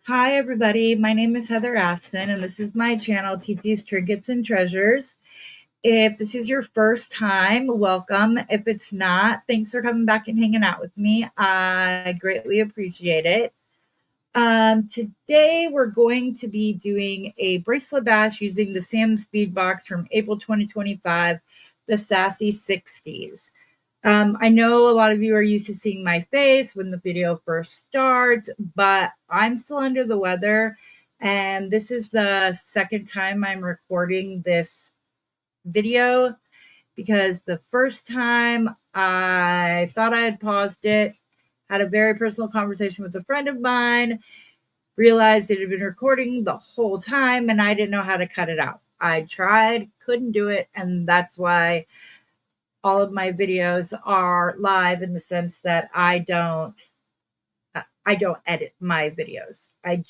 Hi, everybody. My name is Heather Aston, and this is my channel, TT's Trinkets and Treasures. If this is your first time, welcome. If it's not, thanks for coming back and hanging out with me. I greatly appreciate it. Today, we're going to be doing a bracelet bash using the Sam's Bead Box from April 2025, the Sassy 60s. I know a lot of you are used to seeing my face when the video first starts, but I'm still under the weather. And this is the second time I'm recording this video because the first time I thought I had paused it, had a very personal conversation with a friend of mine, realized it had been recording the whole time, and I didn't know how to cut it out. I tried, couldn't do it, and that's why all of my videos are live in the sense that I don't edit my videos. I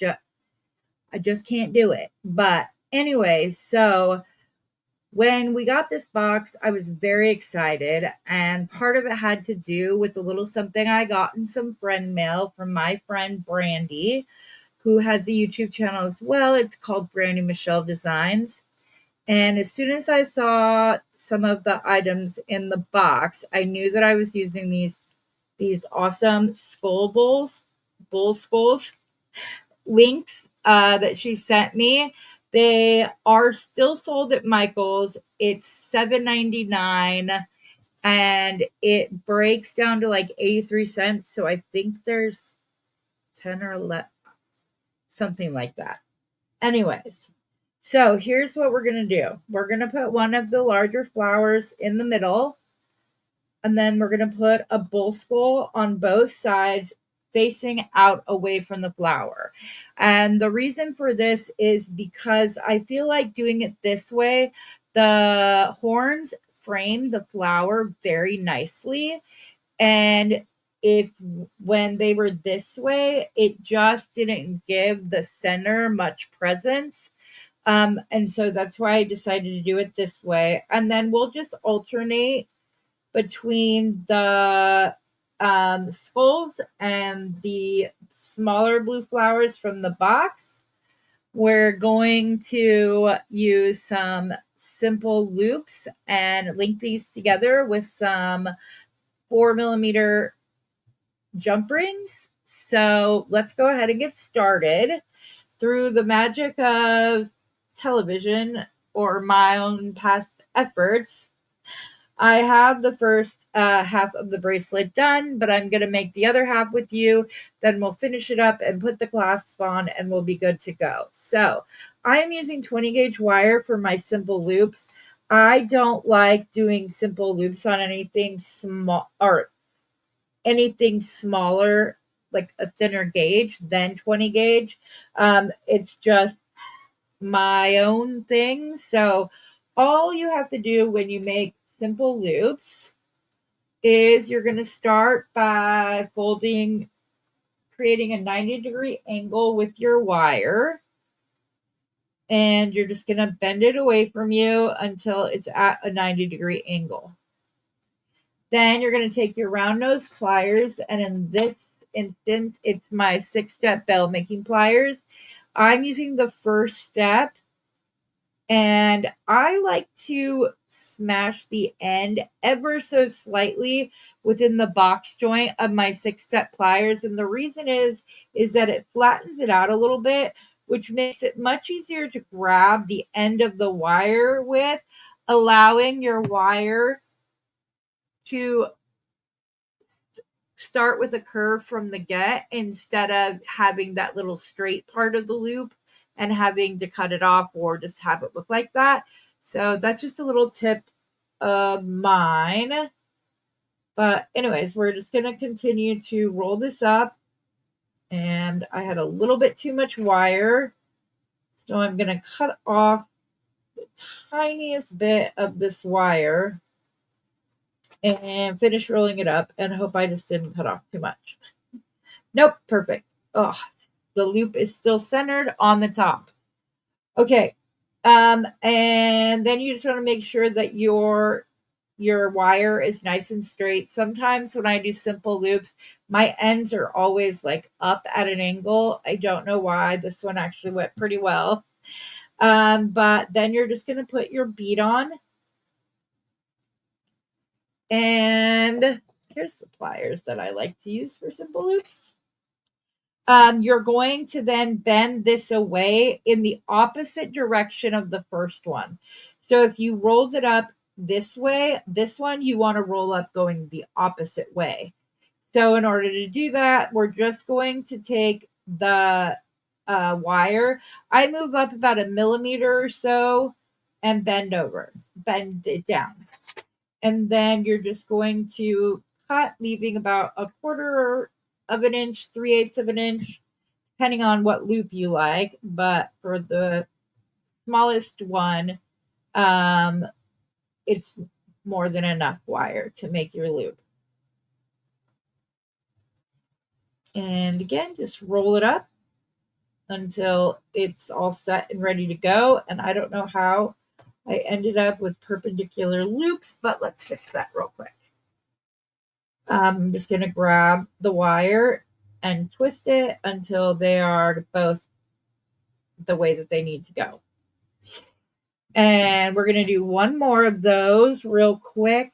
just can't do it. But anyway, so when we got this box, I was very excited, and part of it had to do with a little something I got in some friend mail from my friend Brandy, who has a YouTube channel as well. It's called Brandy Michelle Designs. And as soon as I saw some of the items in the box, I knew that I was using these awesome bull skulls links that she sent me. They are still sold at Michael's. It's $7.99 and it breaks down to like 83 cents. So I think there's 10 or 11, something like that. Anyways, so here's what we're going to do. We're going to put one of the larger flowers in the middle, and then we're going to put a bull skull on both sides facing out away from the flower. And the reason for this is because I feel like doing it this way, the horns frame the flower very nicely. And if when they were this way, it just didn't give the center much presence. And so that's why I decided to do it this way. And then we'll just alternate between the skulls and the smaller blue flowers from the box. We're going to use some simple loops and link these together with some 4mm jump rings. So let's go ahead and get started. Through the magic of television or my own past efforts, I have the first half of the bracelet done, but I'm going to make the other half with you. Then we'll finish it up and put the clasps on, and we'll be good to go. So I am using 20 gauge wire for my simple loops. I don't like doing simple loops on anything small or anything smaller, like a thinner gauge than 20 gauge. It's just my own thing. So all you have to do when you make simple loops is you're going to start by creating a 90-degree angle with your wire. And you're just going to bend it away from you until it's at a 90-degree angle. Then you're going to take your round nose pliers, and in this instance, it's my 6-step bell making pliers. I'm using the first step, and I like to smash the end ever so slightly within the box joint of my 6-step pliers. And the reason is that it flattens it out a little bit, which makes it much easier to grab the end of the wire with, allowing your wire to start with a curve from the get instead of having that little straight part of the loop and having to cut it off or just have it look like that. So that's just a little tip of mine. But anyways, we're just going to continue to roll this up. And I had a little bit too much wire. So I'm going to cut off the tiniest bit of this wire and finish rolling it up and hope I just didn't cut off too much. Nope, perfect. Oh, the loop is still centered on the top. Okay. And then you just want to make sure that your wire is nice and straight. Sometimes when I do simple loops, my ends are always like up at an angle. I don't know why. This one actually went pretty well. But then you're just going to put your bead on. And here's the pliers that I like to use for simple loops. You're going to then bend this away in the opposite direction of the first one. So if you rolled it up this way, this one you want to roll up going the opposite way. So in order to do that, we're just going to take the wire. I move up about 1 millimeter or so and bend it down. And then you're just going to cut, leaving about 1/4 of an inch, 3/8 of an inch, depending on what loop you like. But for the smallest one, it's more than enough wire to make your loop. And again, just roll it up until it's all set and ready to go. And I don't know how I ended up with perpendicular loops, but let's fix that real quick. I'm just going to grab the wire and twist it until they are both the way that they need to go. And we're going to do one more of those real quick.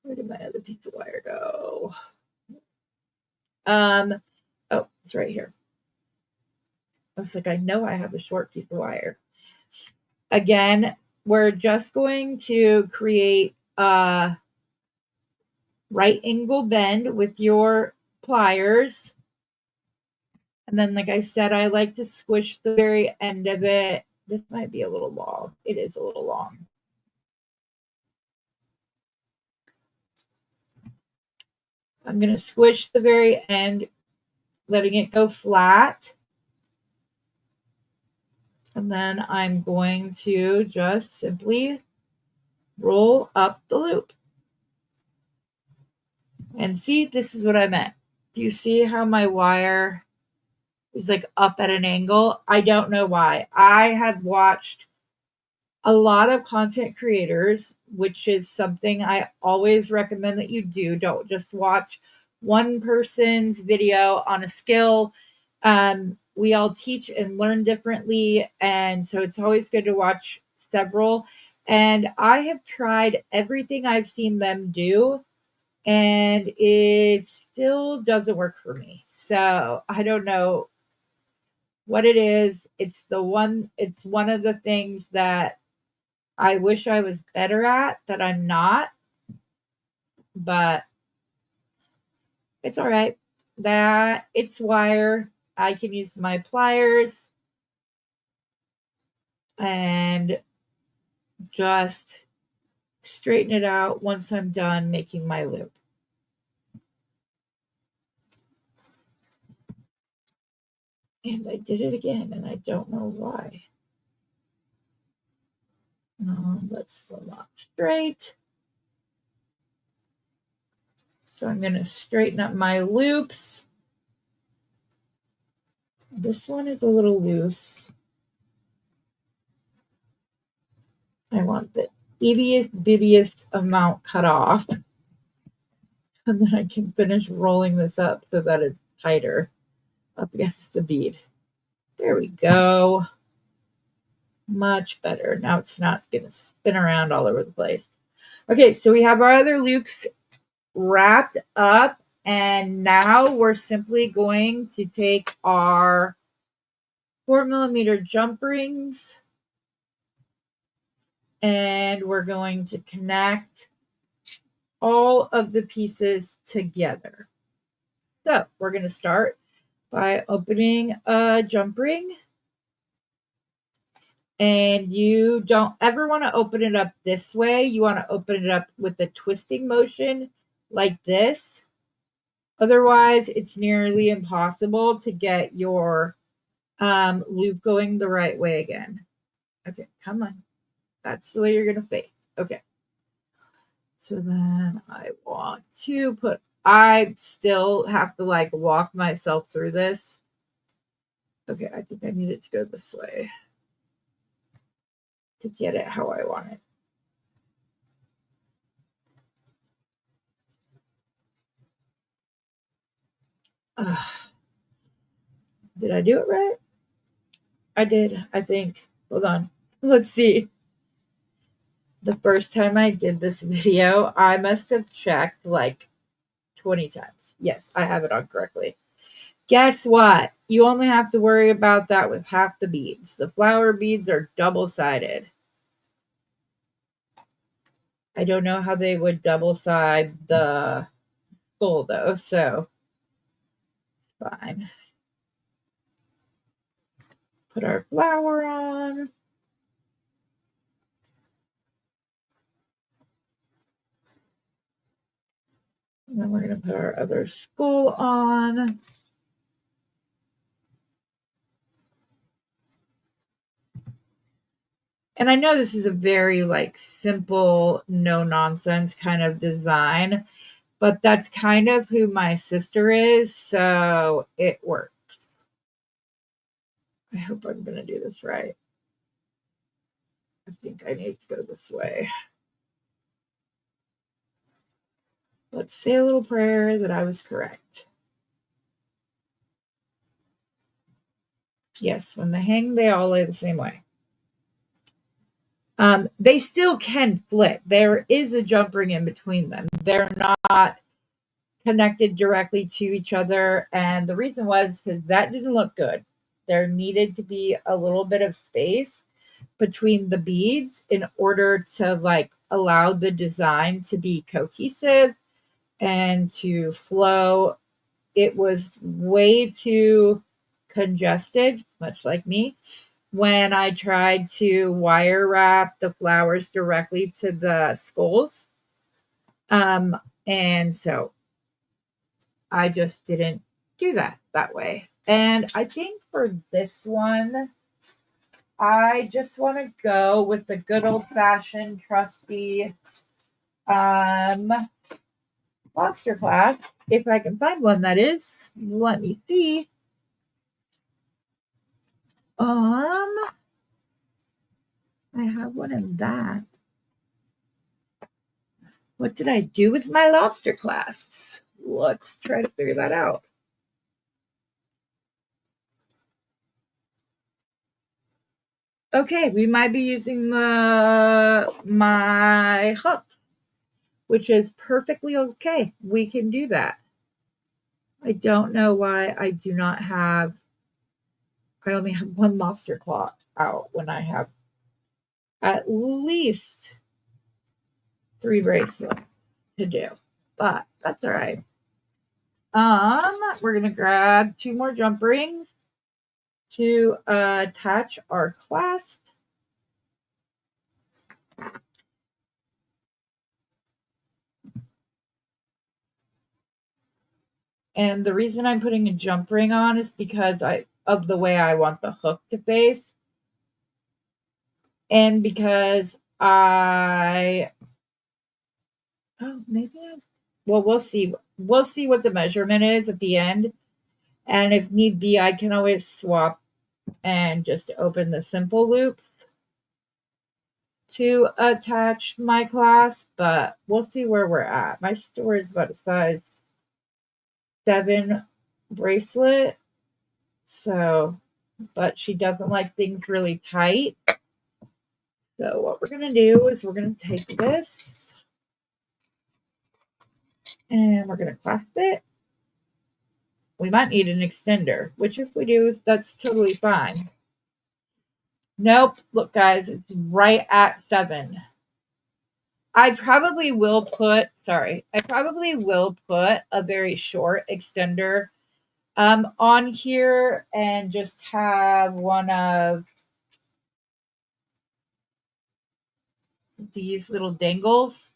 Where did my other piece of wire go? Oh, it's right here. I was like, I know I have a short piece of wire. Again, we're just going to create a right angle bend with your pliers. And then, like I said, I like to squish the very end of it. This might be a little long. It is a little long. I'm going to squish the very end, letting it go flat. And then I'm going to just simply roll up the loop. And see, this is what I meant. Do you see how my wire is like up at an angle? I don't know why. I have watched a lot of content creators, which is something I always recommend that you do. Don't just watch one person's video on a skill. We all teach and learn differently. And so it's always good to watch several. And I have tried everything I've seen them do, and it still doesn't work for me. So I don't know what it is. It's one of the things that I wish I was better at that I'm not, but it's all right. That it's wire. I can use my pliers and just straighten it out once I'm done making my loop. And I did it again, and I don't know why. That's still not straight. So I'm going to straighten up my loops. This one is a little loose. I want the ittiest bittiest amount cut off. And then I can finish rolling this up so that it's tighter up against the bead. There we go. Much better. Now it's not going to spin around all over the place. Okay, so we have our other loops wrapped up. And now we're simply going to take our 4mm jump rings and we're going to connect all of the pieces together. So we're going to start by opening a jump ring. And you don't ever want to open it up this way. You want to open it up with a twisting motion like this. Otherwise, it's nearly impossible to get your loop going the right way again. Okay, come on. That's the way you're going to face. Okay. So then I want to I still have to like walk myself through this. Okay, I think I need it to go this way to get it how I want it. Did I do it right? I did, I think. Hold on. Let's see. The first time I did this video, I must have checked like 20 times. Yes, I have it on correctly. Guess what? You only have to worry about that with half the beads. The flower beads are double-sided. I don't know how they would double-side the skull though, so fine. Put our flower on. And then we're going to put our other skull on. And I know this is a very like simple, no nonsense kind of design, but that's kind of who my sister is, so it works. I hope I'm going to do this right. I think I need to go this way. Let's say a little prayer that I was correct. Yes, when they hang, they all lay the same way. They still can flip. There is a jump ring in between them. They're not connected directly to each other. And the reason was because that didn't look good. There needed to be a little bit of space between the beads in order to like allow the design to be cohesive and to flow. It was way too congested, much like me, when I tried to wire wrap the flowers directly to the skulls. And so I just didn't do that way. And I think for this one, I just want to go with the good old fashioned trusty lobster clasp. If I can find one, that is. Let me see. I have one in that. What did I do with my lobster clasps? Let's try to figure that out. Okay, we might be using my hook, which is perfectly okay. We can do that. I don't know why I do not have, I only have one lobster claw out when I have at least 3 bracelets to do, but that's all right. We're gonna grab 2 more jump rings to attach our clasp. And the reason I'm putting a jump ring on is because of the way I want the hook to face. And because we'll see. We'll see what the measurement is at the end. And if need be, I can always swap and just open the simple loops to attach my clasp, but we'll see where we're at. My store is about a size 7 bracelet. So, but she doesn't like things really tight. So what we're going to do is we're going to take this and we're going to clasp it. We might need an extender, which if we do, that's totally fine. Nope. Look, guys, it's right at 7. I probably will put a very short extender on here and just have one of these little dangles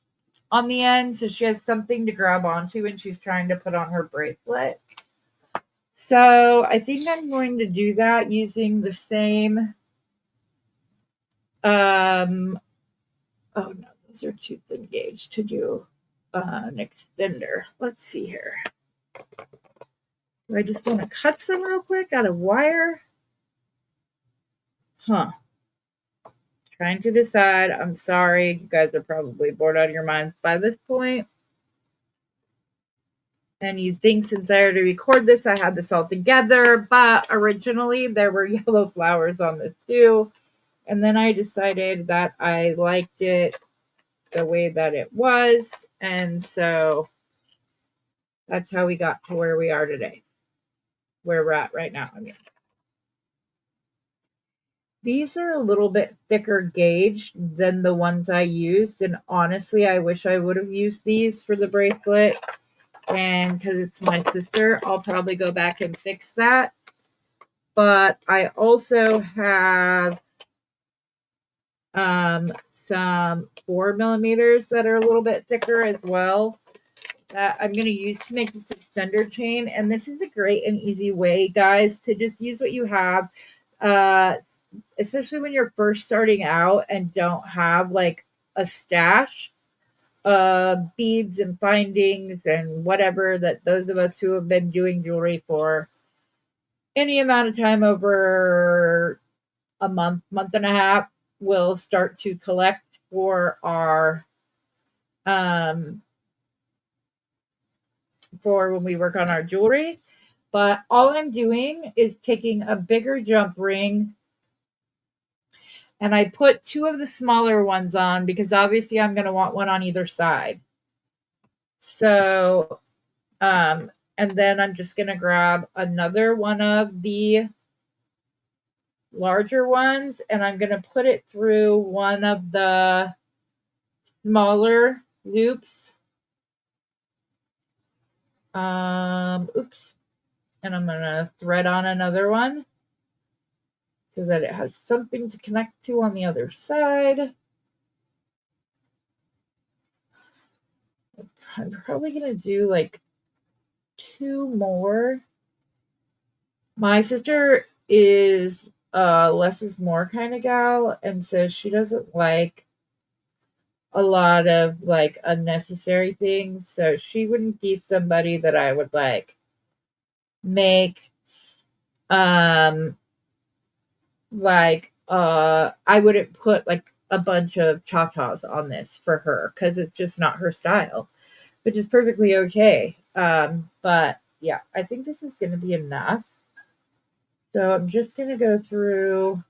on the end so she has something to grab onto when she's trying to put on her bracelet. So I think I'm going to do that using the same oh no, those are too thin gauge to do an extender. Let's see here. Do I just want to cut some real quick out of wire? Huh. Trying to decide. I'm sorry. You guys are probably bored out of your minds by this point. And you'd think since I already recorded this, I had this all together, but originally there were yellow flowers on this too. And then I decided that I liked it the way that it was. And so that's how we got to where we are today, where we're at right now. I mean, these are a little bit thicker gauge than the ones I used. And honestly, I wish I would have used these for the bracelet. And because it's my sister, I'll probably go back and fix that. But I also have some 4mm that are a little bit thicker as well that I'm going to use to make this extender chain. And this is a great and easy way, guys, to just use what you have, especially when you're first starting out and don't have like a stash of beads and findings and whatever, that those of us who have been doing jewelry for any amount of time over a month, month and a half, will start to collect for our for when we work on our jewelry. But all I'm doing is taking a bigger jump ring and I put two of the smaller ones on because obviously I'm going to want one on either side. So, and then I'm just going to grab another one of the larger ones and I'm going to put it through one of the smaller loops. Oops. And I'm going to thread on another one so that it has something to connect to on the other side. I'm probably going to do like 2 more. My sister is less is more kind of gal, and so she doesn't like a lot of like unnecessary things. So she wouldn't be somebody that I would like make I wouldn't put like a bunch of cha-chas on this for her because it's just not her style, which is perfectly okay. But yeah, I think this is going to be enough. So I'm just going to go through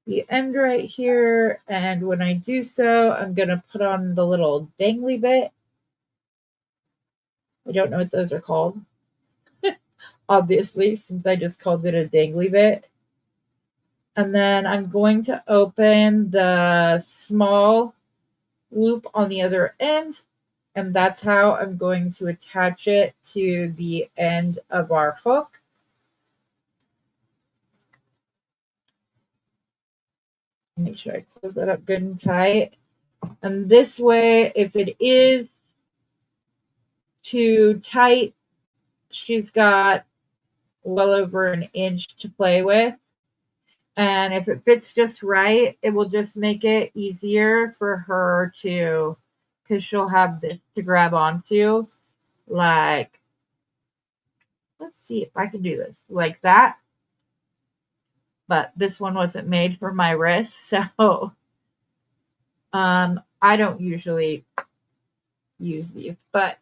the end right here. And when I do so, I'm going to put on the little dangly bit. I don't know what those are called, obviously, since I just called it a dangly bit. And then I'm going to open the small loop on the other end. And that's how I'm going to attach it to the end of our hook. Make sure I close that up good and tight. And this way, if it is too tight, she's got well over an inch to play with. And if it fits just right, it will just make it easier for her to, because she'll have this to grab onto. Like, let's see if I can do this like that. But this one wasn't made for my wrist, so I don't usually use these, but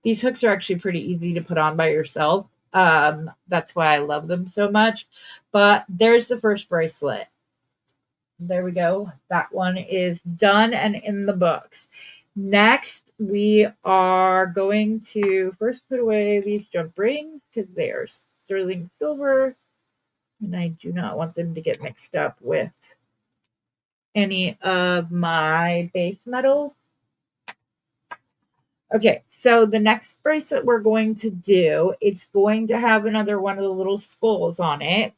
these hooks are actually pretty easy to put on by yourself. That's why I love them so much. But there's the first bracelet. There we go. That one is done and in the books. Next, we are going to first put away these jump rings because they are sterling silver. And I do not want them to get mixed up with any of my base metals. Okay, so the next bracelet we're going to do, it's going to have another one of the little skulls on it.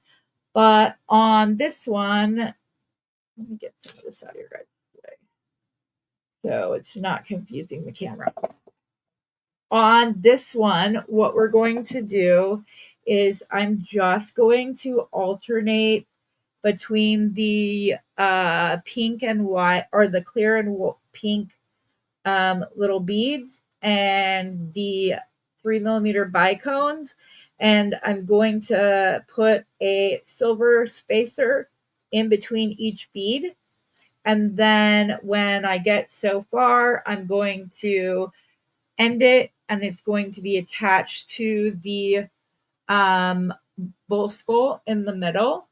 But on this one, let me get some of this out of your guys' way so it's not confusing the camera. On this one, what we're going to do is I'm just going to alternate between the pink and white, or the clear and pink little beads and the 3mm bicones. And I'm going to put a silver spacer in between each bead. And then when I get so far, I'm going to end it, and it's going to be attached to the bull skull in the middle.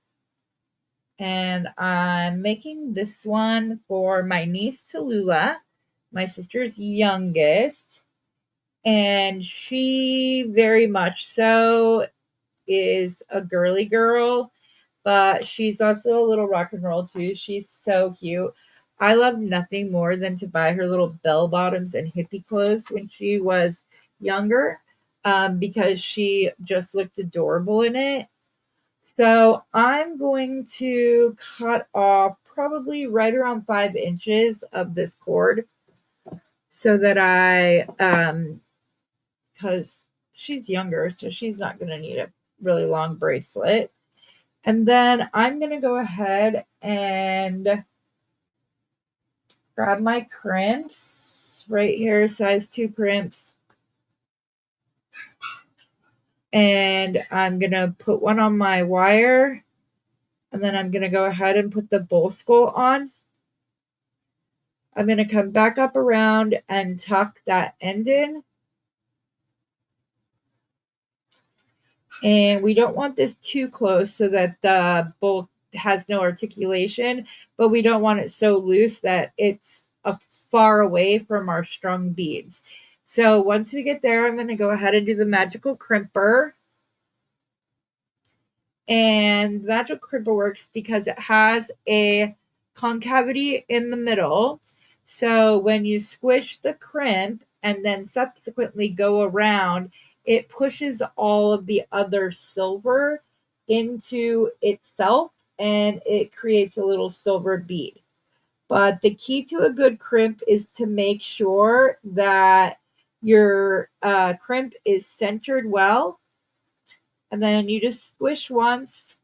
And I'm making this one for my niece Tallulah, my sister's youngest. And she very much so is a girly girl, but she's also a little rock and roll too. She's so cute. I love nothing more than to buy her little bell bottoms and hippie clothes when she was younger, because she just looked adorable in it. So I'm going to cut off probably right around 5 inches of this cord so that because she's younger, so she's not going to need a really long bracelet. And then I'm going to go ahead and grab my crimps right here, size 2 crimps. And I'm going to put one on my wire. And then I'm going to go ahead and put the bull skull on. I'm going to come back up around and tuck that end in. And we don't want this too close so that the bull has no articulation, but we don't want it so loose that it's far away from our strung beads. So once we get there, I'm going to go ahead and do the magical crimper. And magical crimper works because it has a concavity in the middle. So when you squish the crimp and then subsequently go around, it pushes all of the other silver into itself and it creates a little silver bead. But the key to a good crimp is to make sure that your crimp is centered well. And then you just squish once.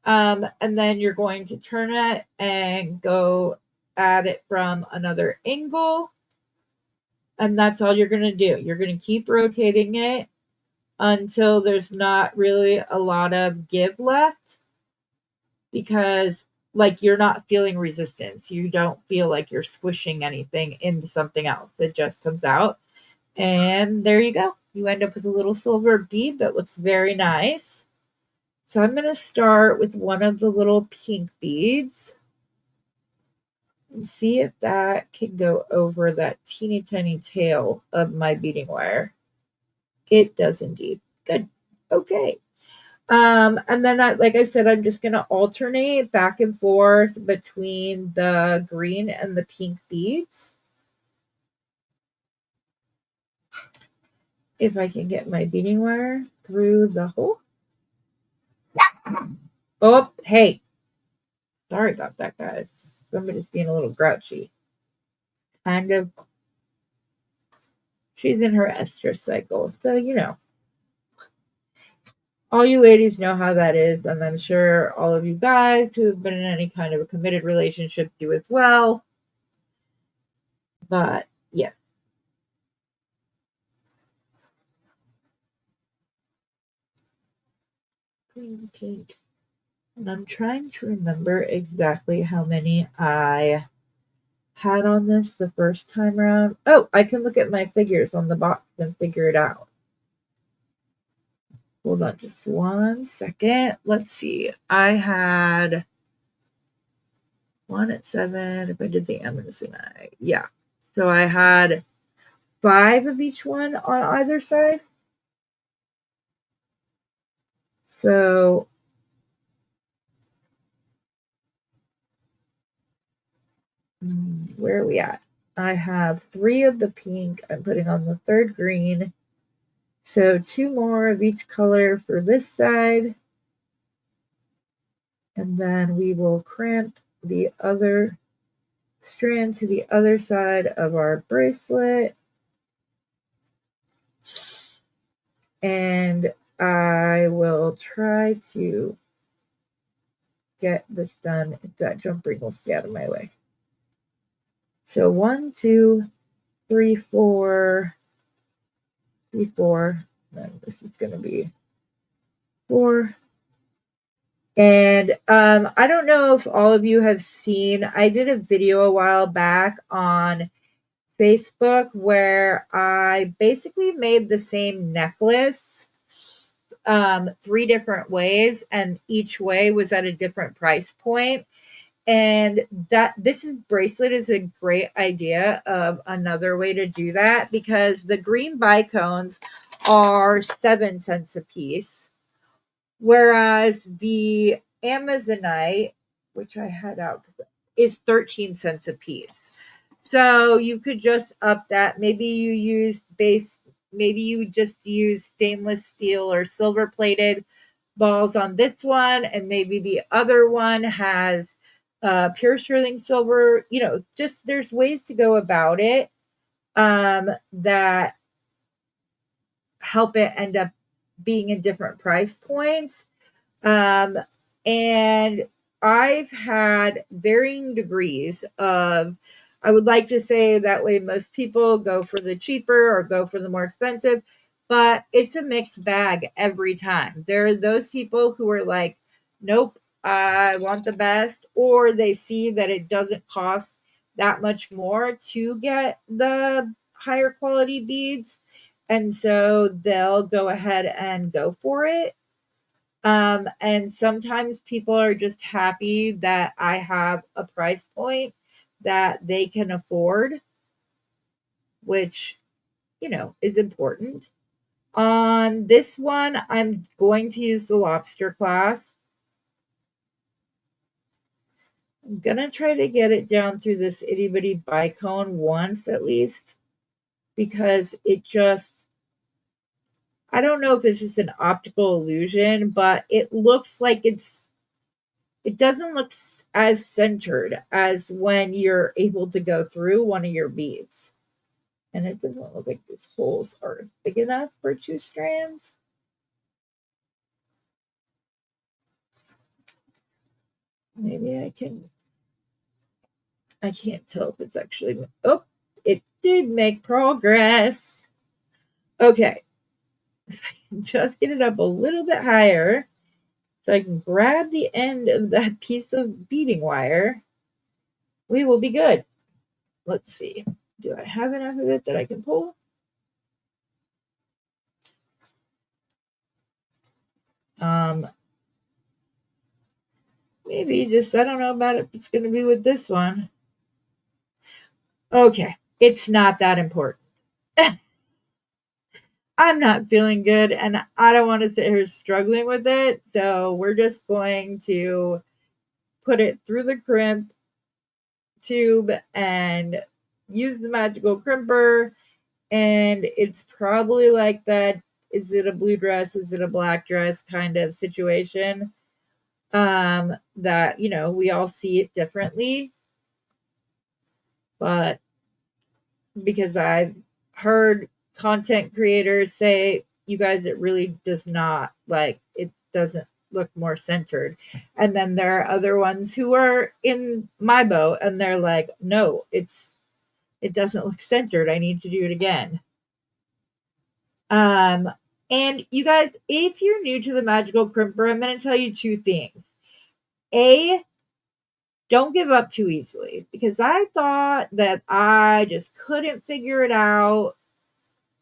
And then you're going to turn it and go at it from another angle. And that's all you're going to do. You're going to keep rotating it until there's not really a lot of give left, because like you're not feeling resistance. You don't feel like you're squishing anything into something else. It just comes out. And there you go. You end up with a little silver bead that looks very nice. So I'm going to start with one of the little pink beads and see if that can go over that teeny tiny tail of my beading wire. It does indeed. Good. Okay. And then like I said, I'm just going to alternate back and forth between the green and the pink beads. If I can get my beading wire through the hole. Oh, hey. Sorry about that, guys. Somebody's being a little grouchy. Kind of. She's in her estrus cycle, so you know. All you ladies know how that is, and I'm sure all of you guys who have been in any kind of a committed relationship do as well. But yes. Green, pink. And I'm trying to remember exactly how many I had on this the first time around. Oh, I can look at my figures on the box and figure it out. Hold on just 1 second. Let's see. I had 1 at 7. If I did the M and the I, yeah. So I had 5 of each one on either side. So where are we at? I have 3 of the pink. I'm putting on the 3rd green. So 2 more of each color for this side. And then we will crimp the other strand to the other side of our bracelet. And I will try to get this done if that jump ring will stay out of my way. So 1, 2, 3, 4, 3, 4. Then this is going to be 4, And I don't know if all of you have seen, I did a video a while back on Facebook where I basically made the same necklace 3 different ways, and each way was at a different price point. And that this is bracelet is a great idea of another way to do that, because the green bicones are 7 cents a piece, whereas the Amazonite, which I had out, is 13 cents a piece. So you could just up that. Maybe you just use stainless steel or silver plated balls on this one, and maybe the other one has pure sterling silver. Just there's ways to go about it that help it end up being in different price points. Um, and I've had varying degrees of, I would like to say that way most people go for the cheaper or go for the more expensive, but it's a mixed bag every time. There are those people who are like, nope, I want the best, or they see that it doesn't cost that much more to get the higher quality beads. And so they'll go ahead and go for it. And sometimes people are just happy that I have a price point that they can afford, which, is important. On this one, I'm going to use the lobster class. I'm going to try to get it down through this itty bitty bicone once at least, because I don't know if it's just an optical illusion, but it looks like it doesn't look as centered as when you're able to go through one of your beads. And it doesn't look like these holes are big enough for 2 strands. Maybe I can't tell if it's actually, oh, it did make progress. Okay. Just get it up a little bit higher so I can grab the end of that piece of beading wire. We will be good. Let's see. Do I have enough of it that I can pull? Maybe just, I don't know about it. It's going to be with this one. Okay. It's not that important. I'm not feeling good and I don't want to sit here struggling with it. So we're just going to put it through the crimp tube and use the magical crimper. And it's probably like that. Is it a blue dress? Is it a black dress kind of situation? That, we all see it differently. But because I've heard content creators say, you guys, it really does not, like, it doesn't look more centered. And then there are other ones who are in my boat and they're like, no, it doesn't look centered. I need to do it again. And you guys, if you're new to the magical crimper, I'm going to tell you 2 things. A, don't give up too easily, because I thought that I just couldn't figure it out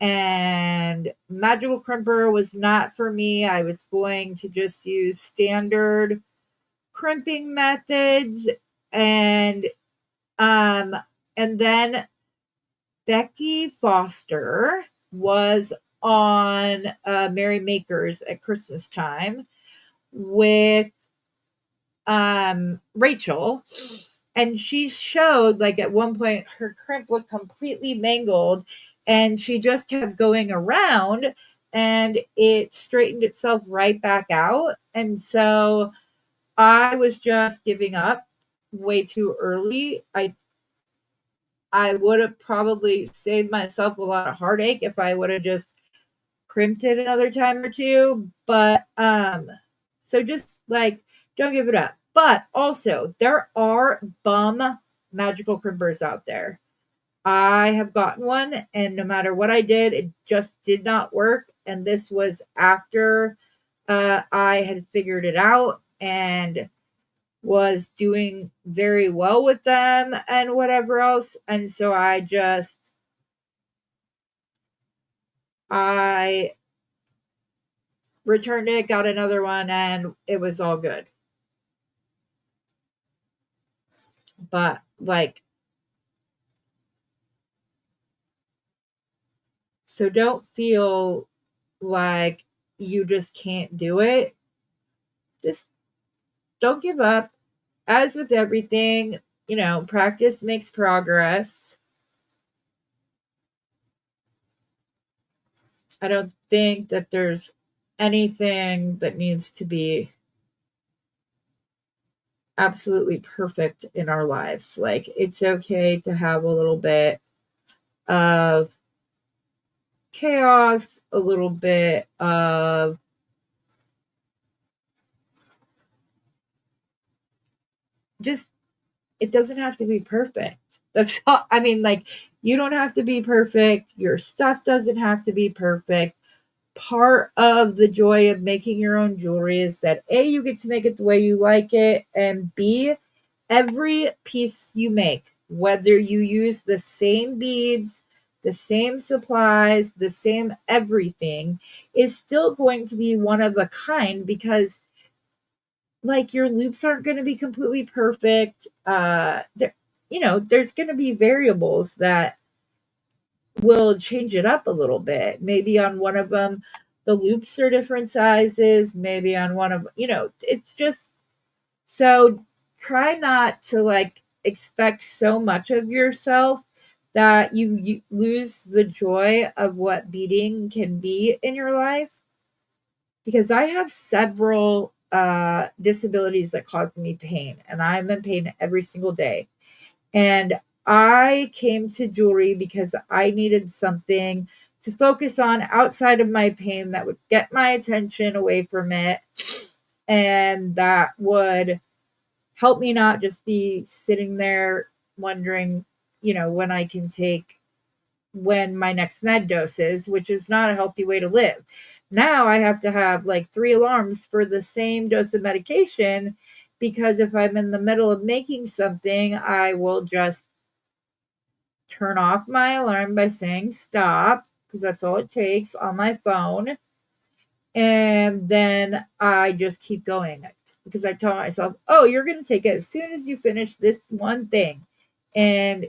and magical crimper was not for me. I was going to just use standard crimping methods, and um and then Becky Foster was on Merry Makers at Christmas time with Rachel, and she showed, like, at one point her crimp looked completely mangled and she just kept going around and it straightened itself right back out. And so I was just giving up way too early. I would have probably saved myself a lot of heartache if I would have just crimped it another time or two. But so just, like, don't give it up. But also there are bum magical crimpers out there. I have gotten one and no matter what I did, it just did not work. And this was after I had figured it out. and was doing very well with them and whatever else. And so I returned it, got another one, and it was all good. But like, so don't feel like you just can't do it. Just don't give up. As with everything, practice makes progress. I don't think that there's anything that needs to be absolutely perfect in our lives. Like, it's okay to have a little bit of chaos, a little bit of just, it doesn't have to be perfect. That's all. I mean, like, you don't have to be perfect. Your stuff doesn't have to be perfect. Part of the joy of making your own jewelry is that A, you get to make it the way you like it, and B, every piece you make, whether you use the same beads, the same supplies, the same everything, is still going to be one of a kind, because like your loops aren't going to be completely perfect. There's going to be variables that will change it up a little bit. Maybe on one of them, the loops are different sizes. Maybe on one of, it's just, so try not to like expect so much of yourself that you lose the joy of what beading can be in your life. Because I have several disabilities that cause me pain, and I'm in pain every single day. And I came to jewelry because I needed something to focus on outside of my pain that would get my attention away from it, and that would help me not just be sitting there wondering, when my next med dose is, which is not a healthy way to live. Now I have to have like 3 alarms for the same dose of medication, because if I'm in the middle of making something, I will just turn off my alarm by saying stop, because that's all it takes on my phone. And then I just keep going, because I tell myself, oh, you're going to take it as soon as you finish this one thing. And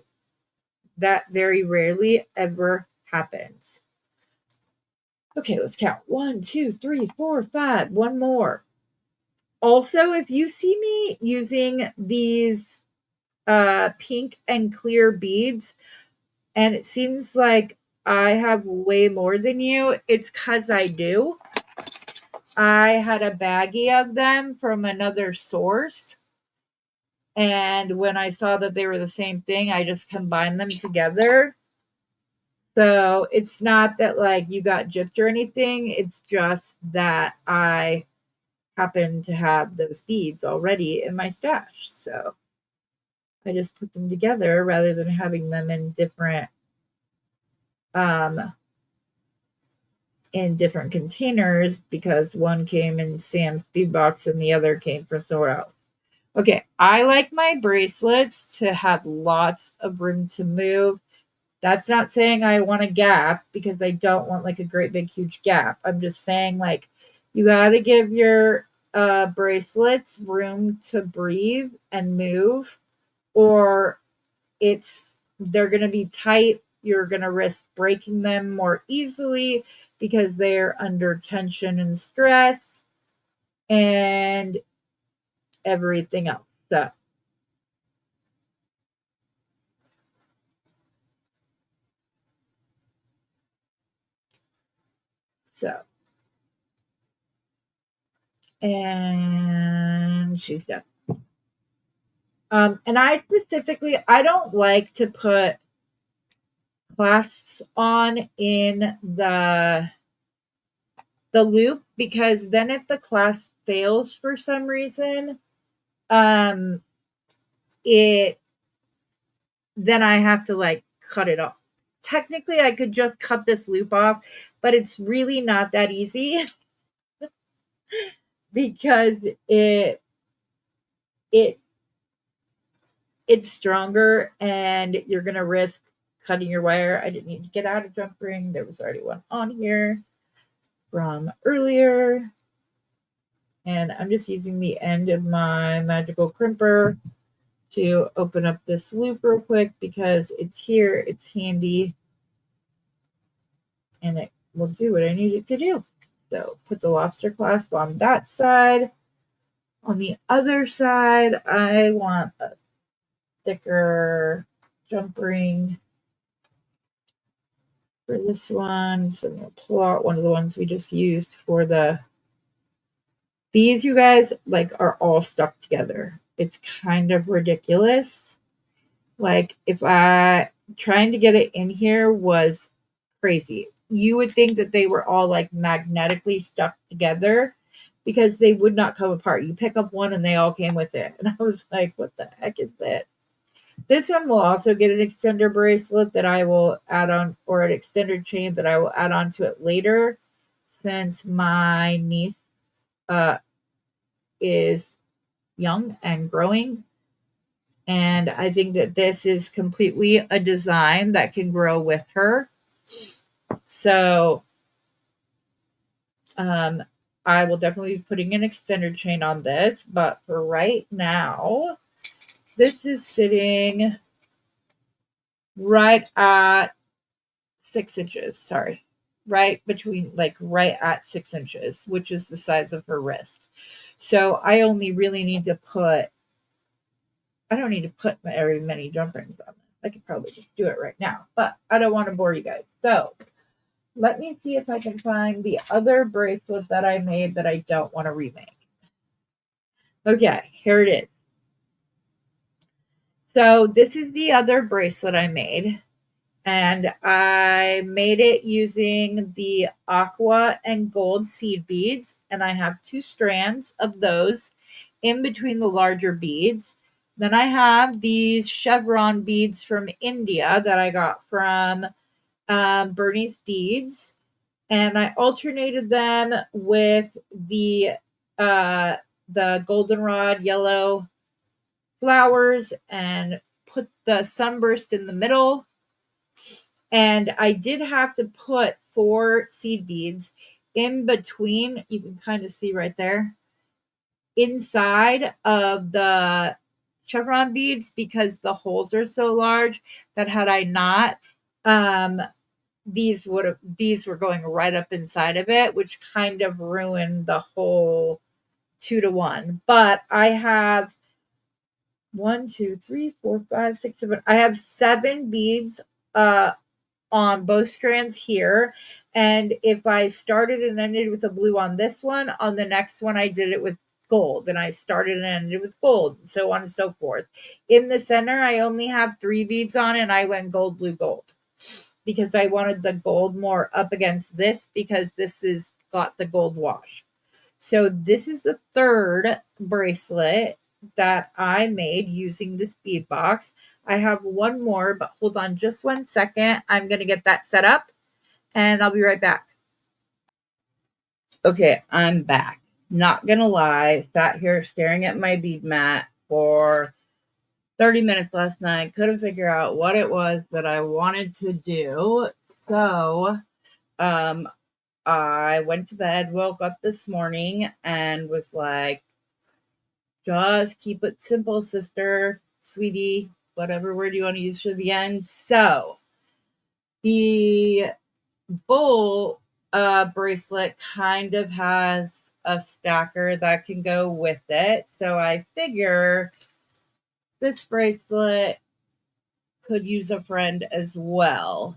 that very rarely ever happens. Okay, let's count. 1, 2, 3, 4, 5. One more. Also, if you see me using these pink and clear beads, and it seems like I have way more than you, it's because I do. I had a baggie of them from another source, and when I saw that they were the same thing, I just combined them together. So it's not that like you got gypped or anything. It's just that I happen to have those beads already in my stash. So I just put them together rather than having them um in different containers, because one came in Sam's Bead Box and the other came from somewhere else. Okay, I like my bracelets to have lots of room to move. That's not saying I want a gap, because I don't want like a great big huge gap. I'm just saying like you got to give your bracelets room to breathe and move, or they're going to be tight. You're going to risk breaking them more easily because they're under tension and stress and everything else. So and she's done. And I don't like to put clasps on in the loop, because then if the clasp fails for some reason, um, it then I have to like cut it off. Technically, I could just cut this loop off, but it's really not that easy because it's stronger, and you're going to risk cutting your wire. I didn't need to get out a jump ring. There was already one on here from earlier. And I'm just using the end of my magical crimper to open up this loop real quick because it's here, it's handy, and it will do what I need it to do. So put the lobster clasp on that side. On the other side, I want a thicker jump ring for this one. So I'm going to pull out one of the ones we just used for these, you guys, like, are all stuck together. It's kind of ridiculous. Like, if trying to get it in here was crazy. You would think that they were all like magnetically stuck together because they would not come apart. You pick up one and they all came with it. And I was like, what the heck is this? This one will also get an extender bracelet that I will add on, or an extender chain that I will add on to it later, since my niece is young and growing. And I think that this is completely a design that can grow with her. So I will definitely be putting an extender chain on this. But for right now, this is sitting right at 6 inches. Sorry. Right between, like, right at 6 inches, which is the size of her wrist. So I only really need to put, I don't need to put very many jump rings on this. I could probably just do it right now, but I don't want to bore you guys. So let me see if I can find the other bracelet that I made that I don't want to remake. Okay, here it is. So this is the other bracelet I made, and I made it using the aqua and gold seed beads, and I have 2 strands of those in between the larger beads. Then I have these chevron beads from India that I got from Bernie's Beads, and I alternated them with the goldenrod yellow flowers and put the sunburst in the middle. And I did have to put 4 seed beads in between. You can kind of see right there, inside of the chevron beads, because the holes are so large that had I not, these were going right up inside of it, which kind of ruined the whole 2-to-1. But I have 1, 2, 3, 4, 5, 6, 7. I have 7 beads on both strands here. And if I started and ended with a blue on this one, on the next one I did it with gold, and I started and ended with gold, and so on and so forth. In the center, I only have 3 beads on, and I went gold, blue, gold, because I wanted the gold more up against this, because this is got the gold wash. So this is the 3rd bracelet that I made using this bead box. I have one more, but hold on just 1 second. I'm going to get that set up, and I'll be right back. Okay, I'm back. Not going to lie, sat here staring at my bead mat for 30 minutes last night. Couldn't figure out what it was that I wanted to do. So I went to bed, woke up this morning, and was like, just keep it simple, sister, sweetie, whatever word you want to use for the end. So the bowl bracelet kind of has a stacker that can go with it. So I figure this bracelet could use a friend as well.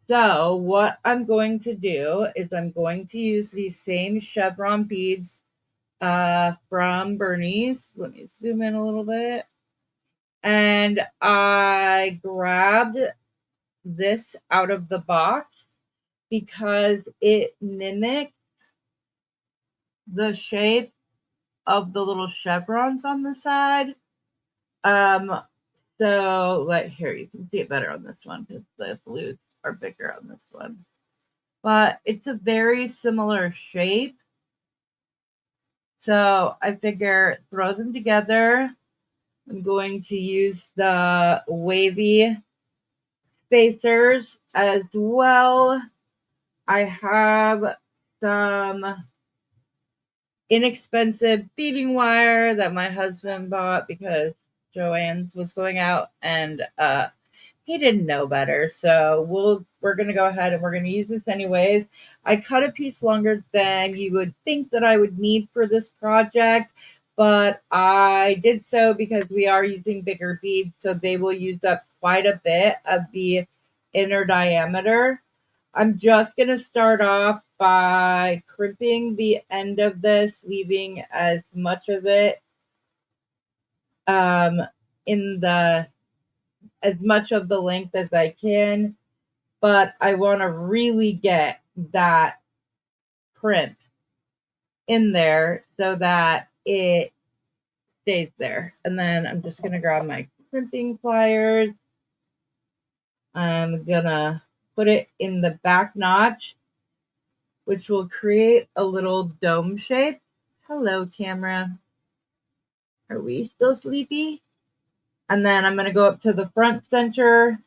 So what I'm going to do is I'm going to use these same chevron beads from Bernie's. Let me zoom in a little bit. And I grabbed this out of the box because it mimics the shape of the little chevrons on the side. So like here, you can see it better on this one because the blues are bigger on this one. But it's a very similar shape. So I figure throw them together. I'm going to use the wavy spacers as well. I have some inexpensive beading wire that my husband bought because Joanne's was going out, and he didn't know better. So we're gonna go ahead and we're gonna use this anyways. I cut a piece longer than you would think that I would need for this project, but I did so because we are using bigger beads, so they will use up quite a bit of the inner diameter. I'm just going to start off by crimping the end of this, leaving as much of it in the as much of the length as I can, but I want to really get that crimp in there so that it stays there. And then I'm just going to grab my crimping pliers. I'm going to put it in the back notch, which will create a little dome shape. Hello, camera. Are we still sleepy? And then I'm going to go up to the front center,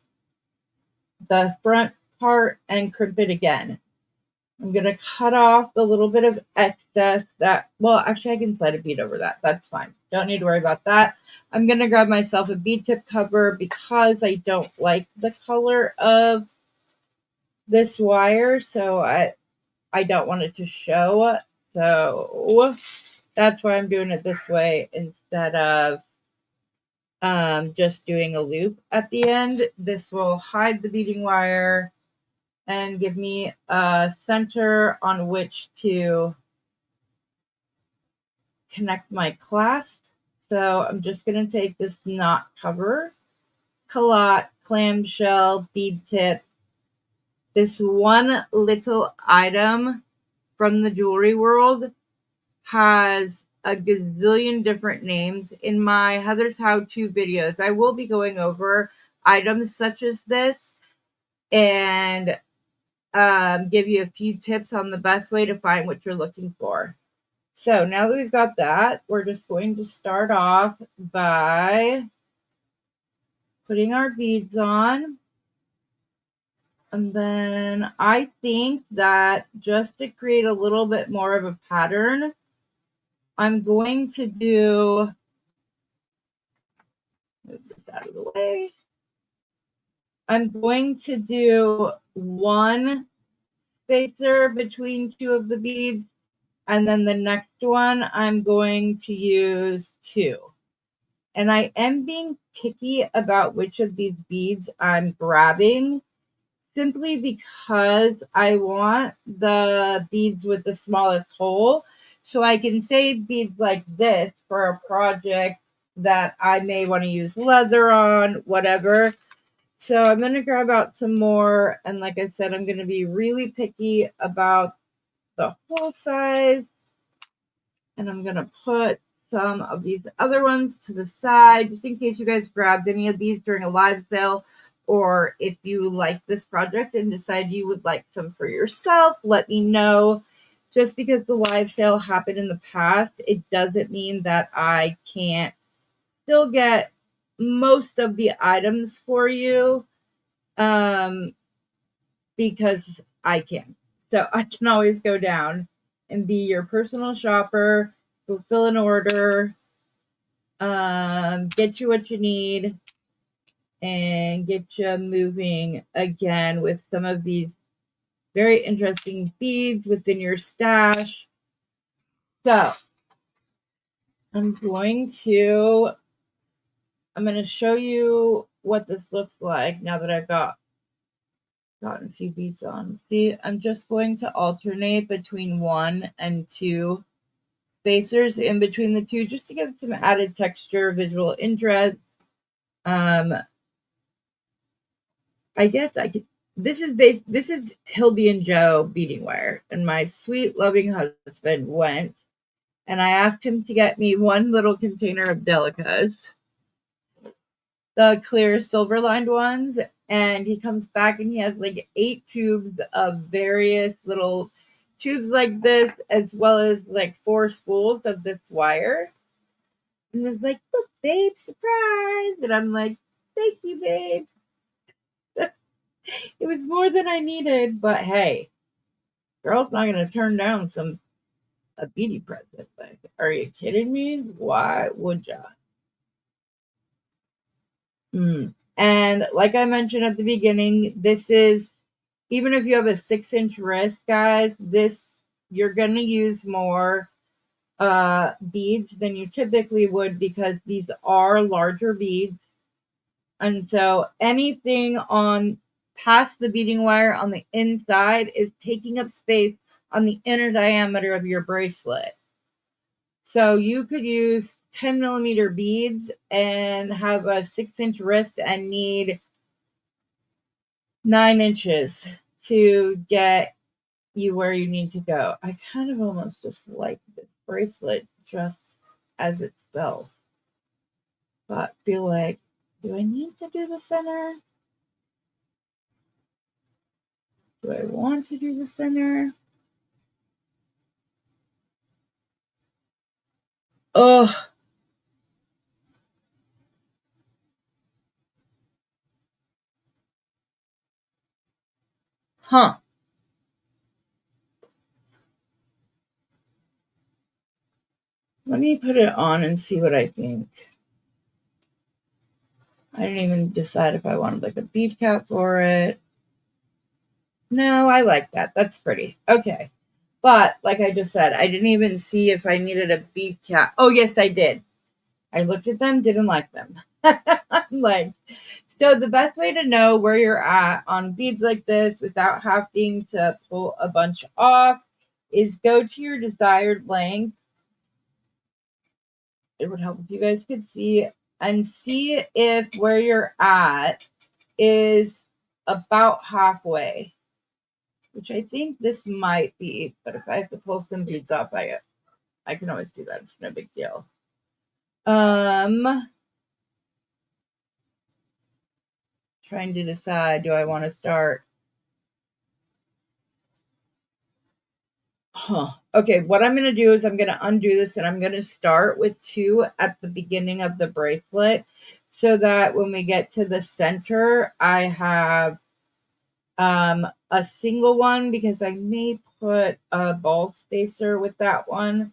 the front part, and crimp it again. I'm going to cut off the little bit of excess that, well, actually I can slide a bead over that. That's fine. Don't need to worry about that. I'm going to grab myself a bead tip cover because I don't like the color of this wire. So I don't want it to show. So that's why I'm doing it this way instead of just doing a loop at the end. This will hide the beading wire and give me a center on which to connect my clasp. So I'm just going to take this knot cover, calotte, clamshell, bead tip, this one little item from the jewelry world has a gazillion different names. In my Heather's How To videos, I will be going over items such as this and give you a few tips on the best way to find what you're looking for. So now that we've got that, we're just going to start off by putting our beads on. And then I think that just to create a little bit more of a pattern, I'm going to do, move this out of the way. I'm going to do one spacer between two of the beads, and then the next one I'm going to use two. And I am being picky about which of these beads I'm grabbing, simply because I want the beads with the smallest hole. So I can save beads like this for a project that I may want to use leather on, whatever. So I'm going to grab out some more. And like I said, I'm going to be really picky about the hole size. And I'm going to put some of these other ones to the side, just in case you guys grabbed any of these during a live sale, or if you like this project and decide you would like some for yourself, let me know. Just because the live sale happened in the past, it doesn't mean that I can't still get most of the items for you, because I can. So I can always go down and be your personal shopper, fulfill an order, get you what you need, and get you moving again with some of these very interesting beads within your stash. So I'm going to show you what this looks like now that I've gotten a few beads on. See, I'm just going to alternate between 1 and 2 spacers in between the two, just to give some added texture, visual interest. I guess I could. This is Hildy and Joe beading wire, and my sweet, loving husband went, and I asked him to get me one little container of Delicas, the clear silver lined ones, and he comes back and he has like 8 tubes of various little tubes like this, as well as like 4 spools of this wire. And was like, look, babe, surprise. And I'm like, thank you, babe. It was more than I needed, but hey, girl's not gonna turn down a beauty present. Like, are you kidding me? Why would ya? And like I mentioned at the beginning, this is, even if you have a 6-inch wrist, guys, this, you're gonna use more beads than you typically would, because these are larger beads. And so anything on past the beading wire on the inside is taking up space on the inner diameter of your bracelet. So you could use 10 millimeter beads and have a 6-inch wrist and need 9 inches to get you where you need to go. I kind of almost just like this bracelet just as itself, but feel like, do I need to do the center? Do I want to do the center? Oh, huh. Let me put it on and see what I think. I didn't even decide if I wanted like a bead cap for it. No, I like that. That's pretty. Okay. But like I just said, I didn't even see if I needed a bead cap. Oh, yes, I did. I looked at them, didn't like them. I'm like, so the best way to know where you're at on beads like this without having to pull a bunch off is go to your desired length. It would help if you guys could see, and see if where you're at is about halfway, which I think this might be, but if I have to pull some beads off, I can always do that. It's no big deal. Trying to decide, do I want to start? Okay, what I'm going to do is I'm going to undo this, and I'm going to start with 2 at the beginning of the bracelet, so that when we get to the center, I have a single one, because I may put a ball spacer with that one.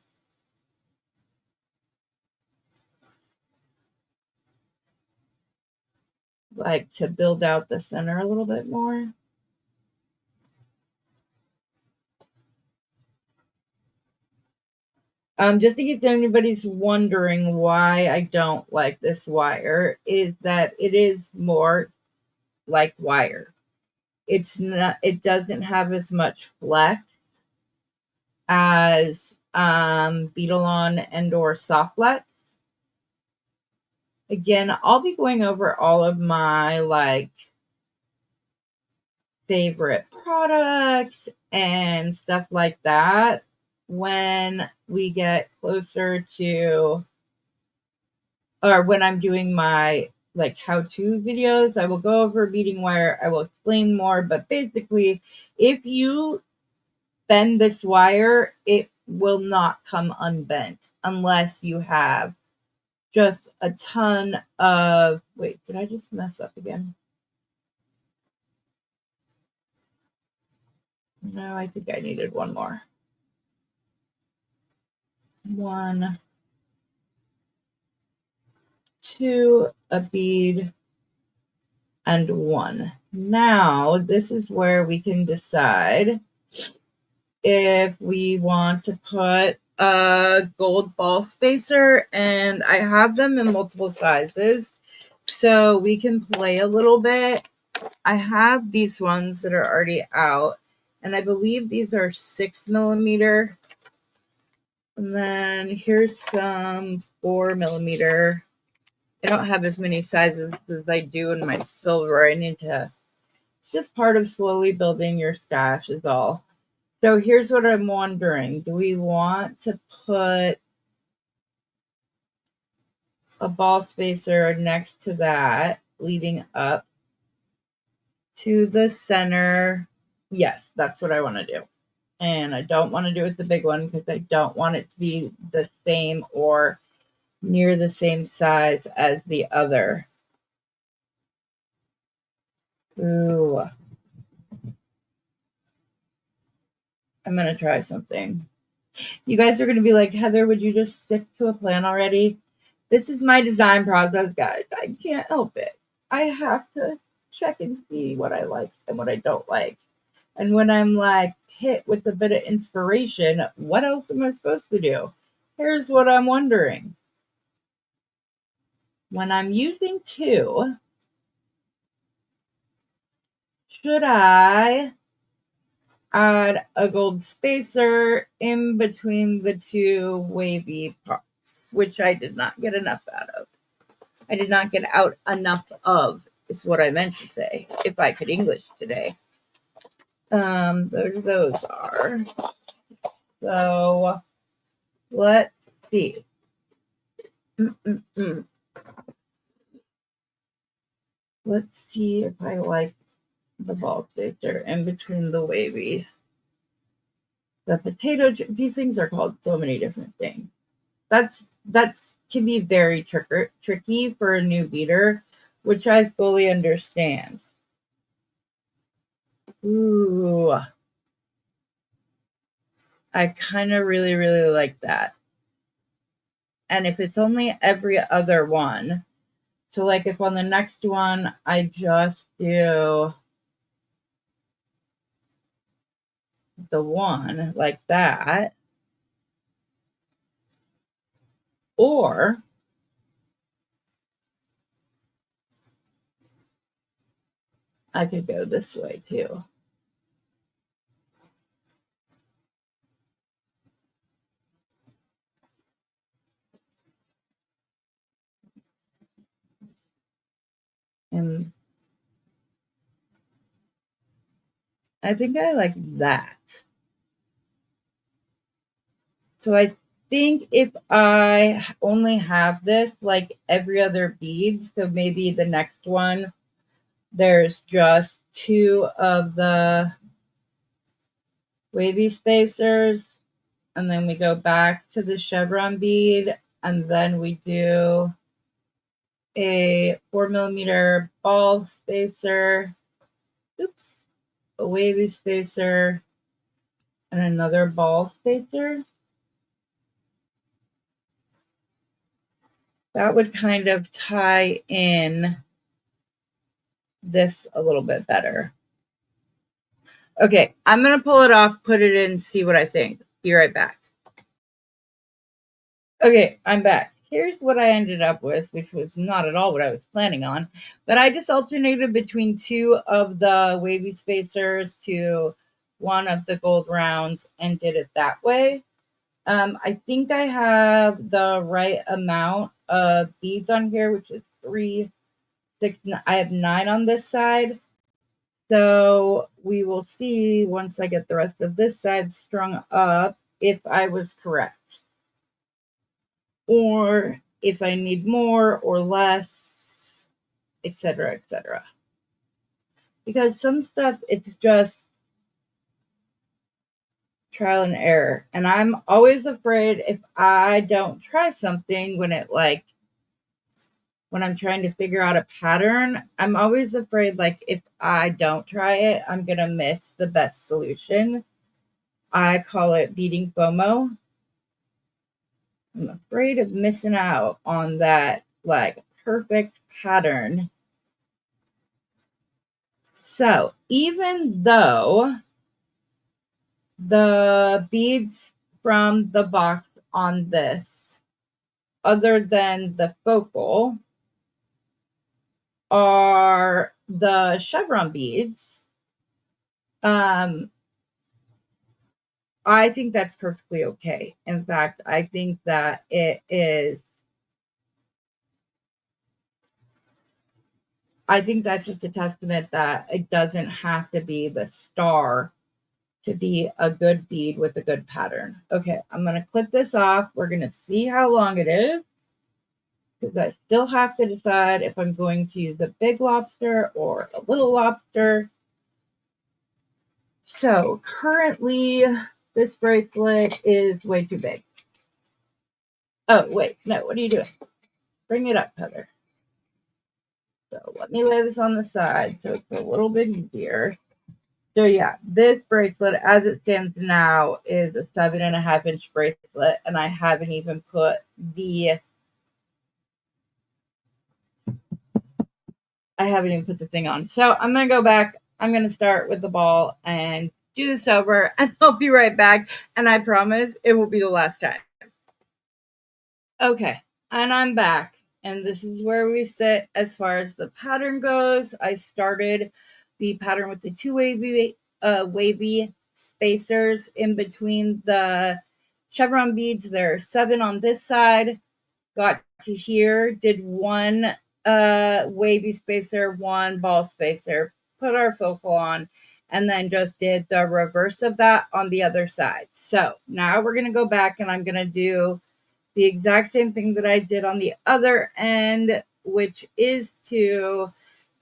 Like to build out the center a little bit more. Just in case anybody's wondering why I don't like this wire, is that it is more like wire. It's not, it doesn't have as much flex as Beadalon and or Softlex. Again, I'll be going over all of my like favorite products and stuff like that when we get closer to, or when I'm doing my like how-to videos. I will go over beading wire. I will explain more, but basically, if you bend this wire, it will not come unbent unless you have just a ton of, wait, did I just mess up again? No, I think I needed one more. 1, 2, a bead, and 1. Now, this is where we can decide if we want to put a gold ball spacer, and I have them in multiple sizes, so we can play a little bit. I have these ones that are already out, and I believe these are 6 millimeter. And then here's some 4 millimeter. I don't have as many sizes as I do in my silver. I need to, it's just part of slowly building your stash is all. So here's what I'm wondering. Do we want to put a ball spacer next to that, leading up to the center? Yes, that's what I want to do. And I don't want to do it the big one because I don't want it to be the same or near the same size as the other. Ooh. I'm going to try something. You guys are going to be like, Heather, would you just stick to a plan already? This is my design process, guys. I can't help it. I have to check and see what I like and what I don't like. And when I'm like hit with a bit of inspiration, what else am I supposed to do? Here's what I'm wondering. When I'm using two, should I add a gold spacer in between the two wavy parts, which I did not get enough out of? I did not get out enough of, is what I meant to say, if I could English today. Those are. So let's see. Let's see if I like the ball spacer in between the wavy. The potato, these things are called so many different things. That's can be very tricky for a new beater, which I fully understand. Ooh, I kind of really, really like that. And if it's only every other one, so like if on the next one I just do the one like that, or I could go this way too. And I think I like that. So I think if I only have this like every other bead, so maybe the next one, there's just two of the wavy spacers, and then we go back to the chevron bead, and then we do a 4mm ball spacer, oops, a wavy spacer, and another ball spacer. That would kind of tie in this a little bit better. Okay, I'm going to pull it off, put it in, see what I think. Be right back. Okay, I'm back. Here's what I ended up with, which was not at all what I was planning on. But I just alternated between two of the wavy spacers to one of the gold rounds and did it that way. I think I have the right amount of beads on here, which is 3, 6, I have 9 on this side. So we will see once I get the rest of this side strung up if I was correct, or if I need more or less, etc., etc. Because some stuff, it's just trial and error. And I'm always afraid if I don't try something when I'm trying to figure out a pattern, I'm always afraid, like, if I don't try it, I'm going to miss the best solution. I call it beading FOMO. I'm afraid of missing out on that, like, perfect pattern. So even though the beads from the box on this, other than the focal, are the chevron beads, I think that's perfectly okay. In fact, I think that it is. I think that's just a testament that it doesn't have to be the star to be a good bead with a good pattern. Okay, I'm going to clip this off. We're going to see how long it is, because I still have to decide if I'm going to use a big lobster or a little lobster. So currently, this bracelet is way too big. Oh, wait, no, what are you doing? Bring it up, Heather. So let me lay this on the side so it's a little bit easier. So yeah, this bracelet as it stands now is a 7.5-inch bracelet, and I haven't even put the thing on. So I'm gonna go back. I'm gonna start with the ball and do this over, and I'll be right back. And I promise it will be the last time. Okay, and I'm back. And this is where we sit as far as the pattern goes. I started the pattern with the two wavy spacers in between the chevron beads. There are 7 on this side. Got to here, did one wavy spacer, one ball spacer, put our focal on, and then just did the reverse of that on the other side. So now we're going to go back and I'm going to do the exact same thing that I did on the other end, which is to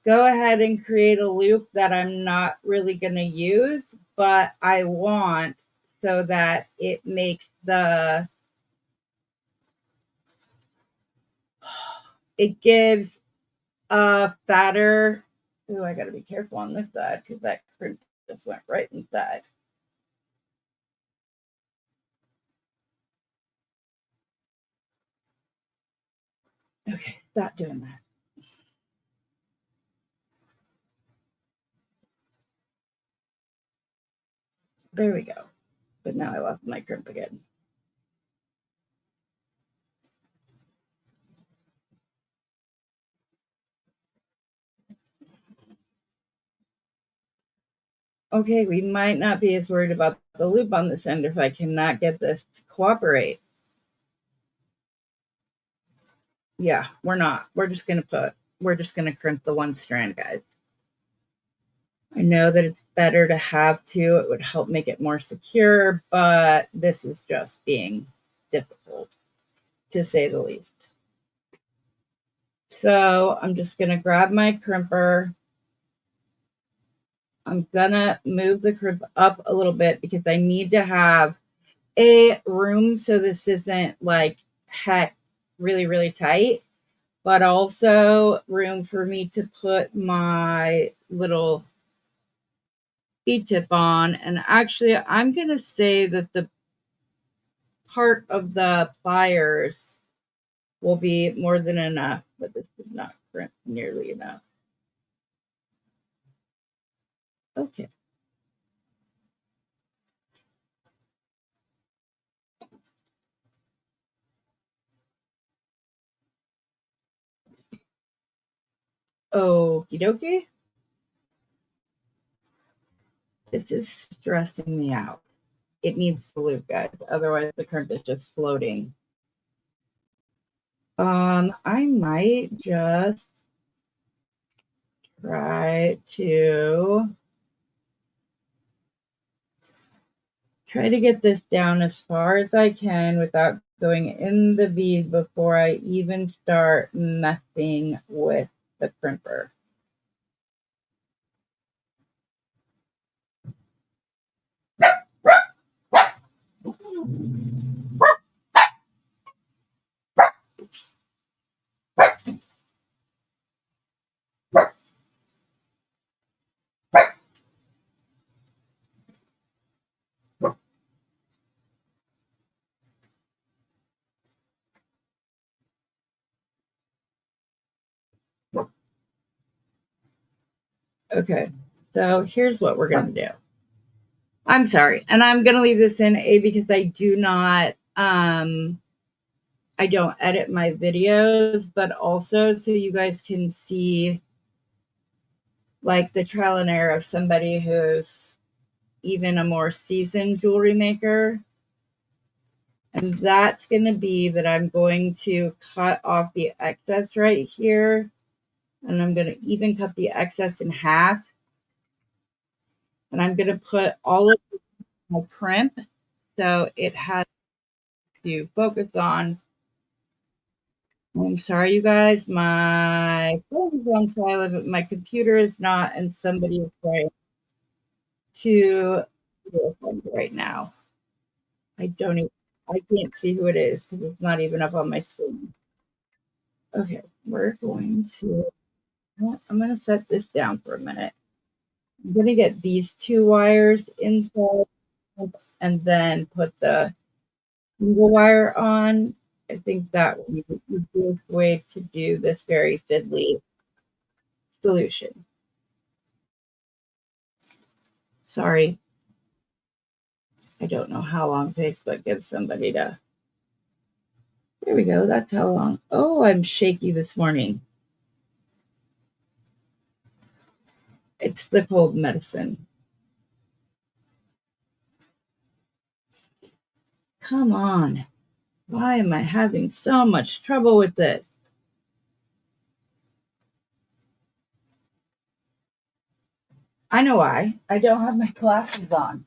go ahead and create a loop that I'm not really going to use, but I want so that it makes it gives a fatter. Oh, I got to be careful on this side because that crimp just went right inside. Okay, stop doing that. There we go. But now I lost my crimp again. Okay, we might not be as worried about the loop on this end if I cannot get this to cooperate. Yeah, we're not. We're just gonna crimp the one strand, guys. I know that it's better to have two. It would help make it more secure, but this is just being difficult, to say the least. So I'm just gonna grab my crimper. I'm gonna move the crimp up a little bit because I need to have a room so this isn't like heck really, really tight, but also room for me to put my little bead tip on. And actually, I'm going to say that the part of the pliers will be more than enough, but this is not crimp nearly enough. Okay. Okie dokie. This is stressing me out. It needs to loop, guys. Otherwise, the crimp is just floating. I might just try to get this down as far as I can without going in the bead before I even start messing with the crimper. Okay, so here's what we're going to do. I'm sorry, and I'm going to leave this in because I do not, I don't edit my videos, but also so you guys can see like the trial and error of somebody who's even a more seasoned jewelry maker. And that's going to be that I'm going to cut off the excess right here. And I'm going to even cut the excess in half. And I'm going to put all of my crimp so it has to focus on. I'm sorry, you guys. My phone is on silent, but my computer is not, and somebody is praying. to right now. I don't even, I can't see who it is because it's not even up on my screen. Okay, we're going to, I'm going to set this down for a minute. I'm going to get these two wires inside and then put the single wire on. I think that would be the easiest way to do this very fiddly solution. Sorry, I don't know how long Facebook gives somebody to. There we go. That's how long. Oh, I'm shaky this morning. It's the cold medicine. Come on. Why am I having so much trouble with this? I know why. I don't have my glasses on.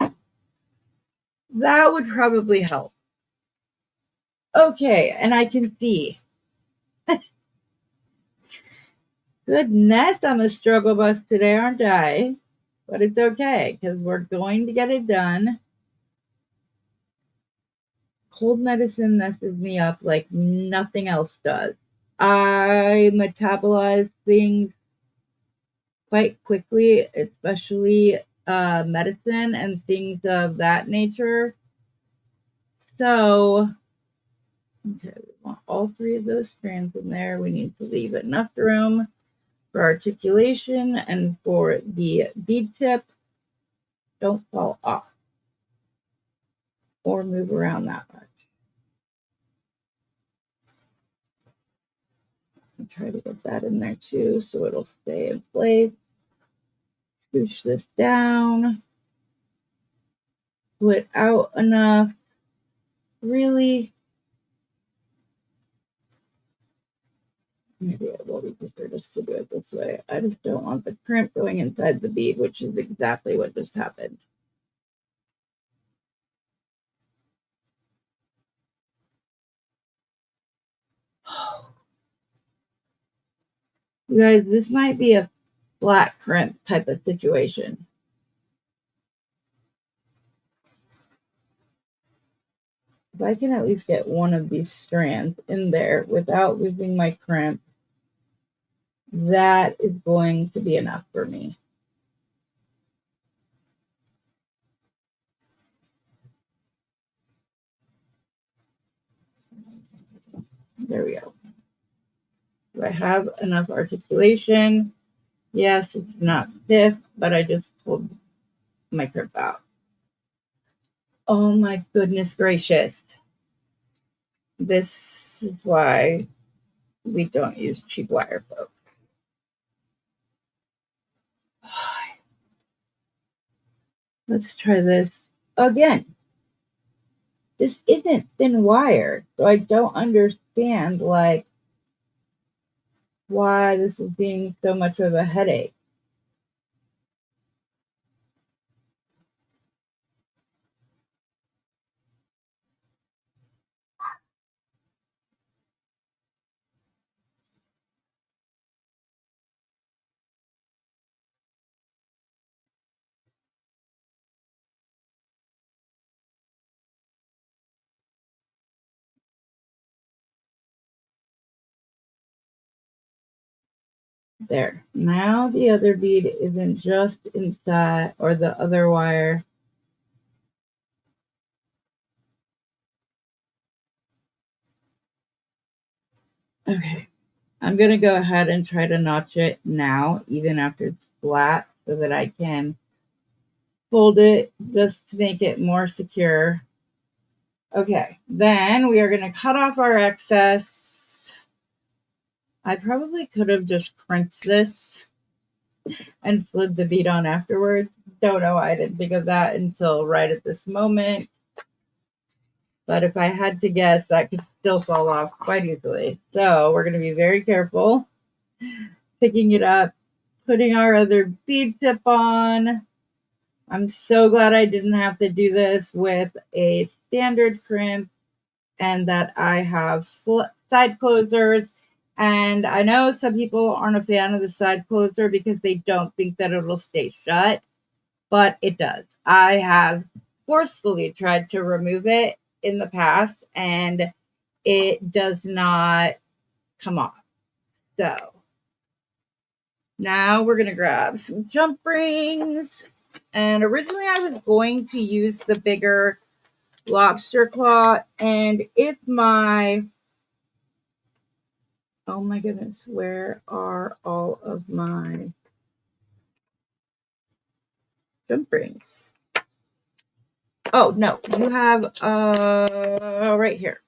That would probably help. Okay, and I can see. Goodness, I'm a struggle bus today, aren't I? But it's okay because we're going to get it done. Cold medicine messes me up like nothing else does. I metabolize things quite quickly, especially medicine and things of that nature. So, okay, we want all three of those strands in there. We need to leave enough room for articulation and for the bead tip. Don't fall off or move around that much. And try to get that in there too so it'll stay in place. Scooch this down. Put out enough. Really? Maybe it will be prefer just to do it this way. I just don't want the crimp going inside the bead, which is exactly what just happened. You guys, this might be a flat crimp type of situation. If I can at least get one of these strands in there without losing my crimp, that is going to be enough for me. There we go. Do I have enough articulation? Yes, it's not stiff, but I just pulled my crimp out. Oh my goodness gracious. This is why we don't use cheap wire, folks. Let's try this again. This isn't thin wire, so I don't understand like why this is being so much of a headache. There. Now the other bead isn't just inside, or the other wire. Okay. I'm going to go ahead and try to notch it now, even after it's flat, so that I can fold it just to make it more secure. Okay, then we are going to cut off our excess. I probably could have just crimped this and slid the bead on afterwards. Don't know why I didn't think of that until right at this moment. But if I had to guess, that could still fall off quite easily. So we're going to be very careful. Picking it up, putting our other bead tip on. I'm so glad I didn't have to do this with a standard crimp and that I have side closers. And I know some people aren't a fan of the side closer because they don't think that it'll stay shut. but it does. I have forcefully tried to remove it in the past, and it does not come off. So now we're going to grab some jump rings. And originally I was going to use the bigger lobster claw. And if my, oh my goodness, where are all of my jump rings? Oh, no, you have right here.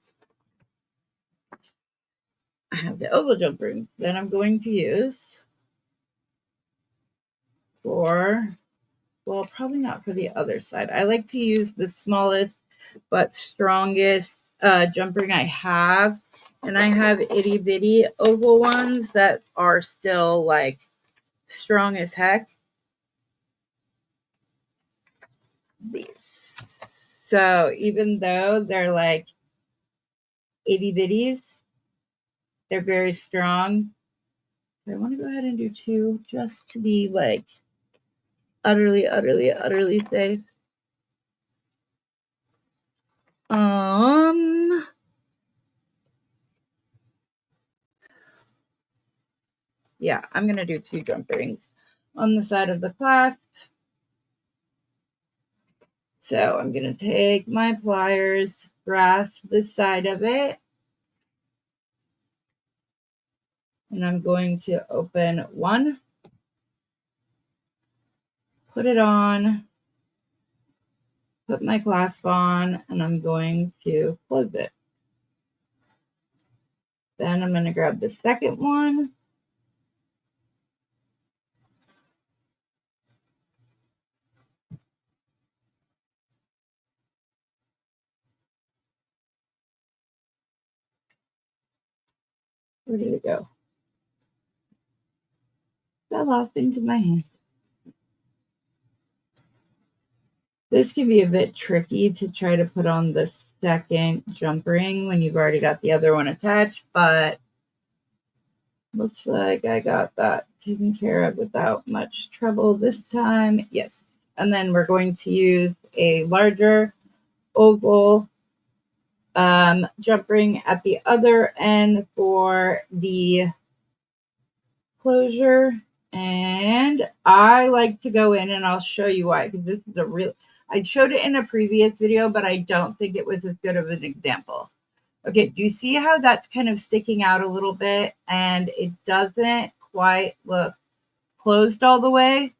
I have the oval jump ring that I'm going to use for, well, probably not for the other side. I like to use the smallest but strongest jump ring I have. And I have itty bitty oval ones that are still like strong as heck. These. So even though they're like itty bitties, they're very strong. I want to go ahead and do 2 just to be like utterly safe. Yeah, I'm gonna do 2 jump rings on the side of the clasp. So I'm gonna take my pliers, grasp the side of it, and I'm going to open 1, put it on, put my clasp on, and I'm going to close it. Then I'm going to grab the second one. Where did it go? Fell off into my hand. This can be a bit tricky to try to put on the second jump ring when you've already got the other one attached, but looks like I got that taken care of without much trouble this time. Yes. And then we're going to use a larger oval jump ring at the other end for the closure. And I like to go in, and I'll show you why, because this is a real, I showed it in a previous video, but I don't think it was as good of an example. Okay, do you see how that's kind of sticking out a little bit and it doesn't quite look closed all the way?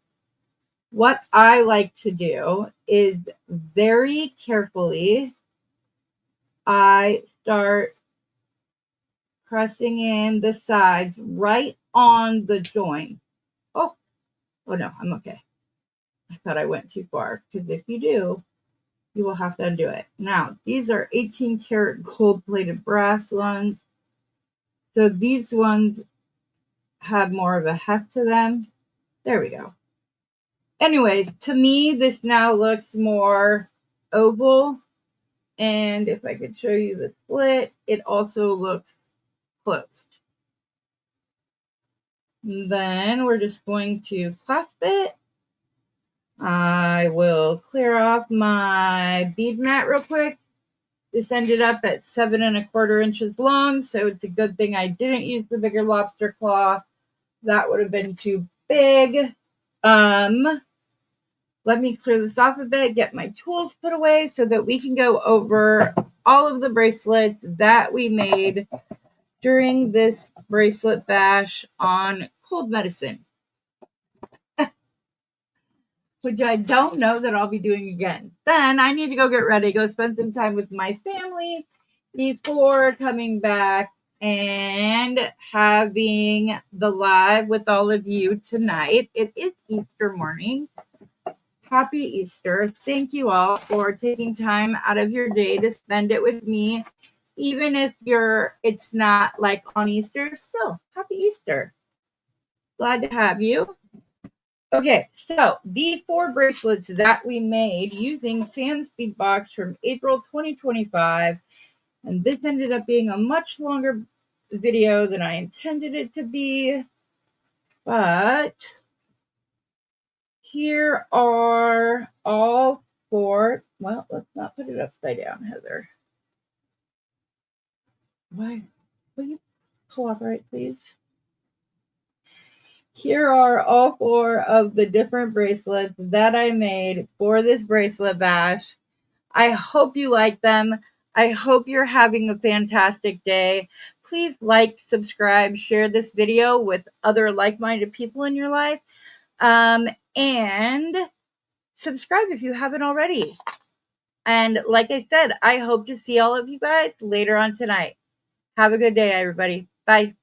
What I like to do is very carefully, I start pressing in the sides right on the joint. Oh no, I'm okay. I thought I went too far, because if you do, you will have to undo it. Now, these are 18 karat gold plated brass ones. So these ones have more of a heft to them. There we go. Anyways, to me, this now looks more oval. And if I could show you the split, it also looks closed. And then we're just going to clasp it. I will clear off my bead mat real quick. This ended up at 7 1/4 inches long, so it's a good thing I didn't use the bigger lobster claw. That would have been too big. Let me clear this off a bit, get my tools put away so that we can go over all of the bracelets that we made during this bracelet bash on cold medicine, which I don't know that I'll be doing again. Then I need to go get ready, go spend some time with my family before coming back and having the live with all of you tonight. It is Easter morning. Happy Easter. Thank you all for taking time out of your day to spend it with me. Even if it's not like on Easter, still happy Easter. Glad to have you. Okay, so the 4 bracelets that we made using Sam's Bead Box from April 2025, and this ended up being a much longer video than I intended it to be, but Here are all 4. Well, let's not put it upside down, Heather. Why? Will you cooperate, please? Here are all 4 of the different bracelets that I made for this bracelet bash. I hope you like them. I hope you're having a fantastic day. Please like, subscribe, share this video with other like-minded people in your life. And subscribe if you haven't already. And like I said, I hope to see all of you guys later on tonight. Have a good day, everybody. Bye.